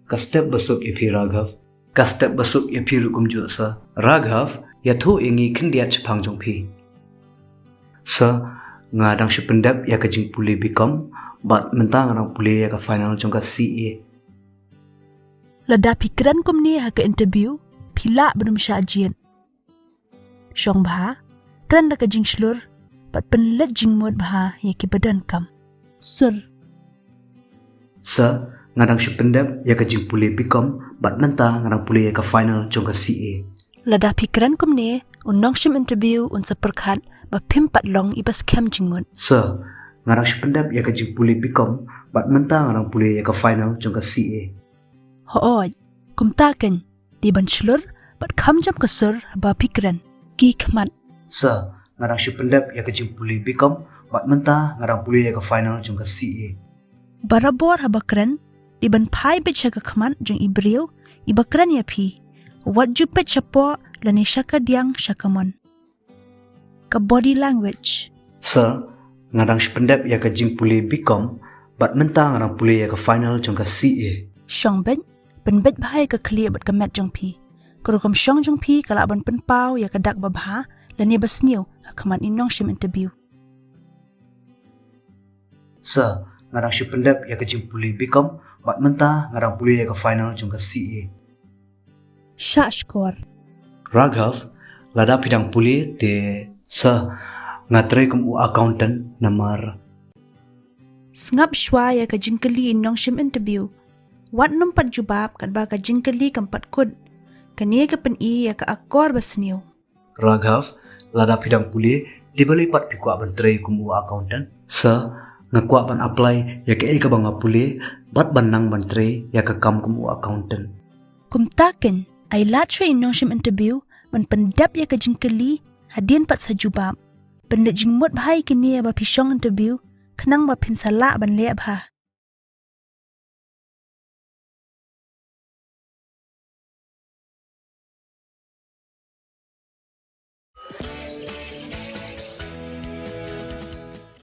Kastep basuk ipi Raghav. Kastep basuk ipi rukum ju sa. Raghav yathu ingi kendia chapang jong pi. Sa ngadang shupendap ya kajing puli bikom bat mentang ngadang puli ya ka final jong ka CA. Lada pikiran kum ni ha ke interview pila belum syajian. Syong bah kran da kajing slur bat penlet jing mod bah ya ki badan kam. Sir. Sa ngadang shupendap ya kajing puli bikom bat mentang ngadang puli ya ka final jong ka CA. Lada pikiran kum ni unong shim interview un seperkat ba pimpat long ibas kem jing mod. Sa ngadang shupendap ya kajing puli bikom bat mentang ngadang puli ya ka final jong ka CA. Hooj, kum taken di ban slur bat kam jam ka sir ba pikiran ki kmat. Sa ngadang shupendap ya kajing puli bikom bat mentang ngadang puli ya ka final jong ka CA. Barabor habakran iban pai becha ka khaman jeng ibriu ibakran ya pi wat jupet chapo lani shaka diang shakamon ka body language. Sa ngadang shupendap ya kajing puli bikom bat mentang ngadang puli ya ka final jong ka CA. Syong ben penbet bahai ka clear bat kamet jeng pi kurukam syong jeng pi kala ban penpau ya ka dak babha lani basniu khaman inong shim interview. Sa ngadang shupendap ya kajing puli bikom bat mentang ngadang puli ya ka final jong ka CA. Syak skor. Raghav lada pidang puli te sa ngatrai kum u accountant namar. Sngap shwa ya ka jingkeli inong shim interview. Wat numpat jubab kat ba ka jingkeli kampat kud. Kania ka pen i ya ka akor basniu. Raghav lada pidang puli dibeli pat pikwa ban trai kum u accountant. Sa ngakwa ban apply ya ka ka bang puli bat banang ban trai ya ka kam kum u accountant. Kum taken ay latra inong shim interview man pendap ya ka jingkeli hadian pat sa jubab. Pendet jingmot bahai kini ya ba pisyong interview kenang ba pinsala ban leap ha.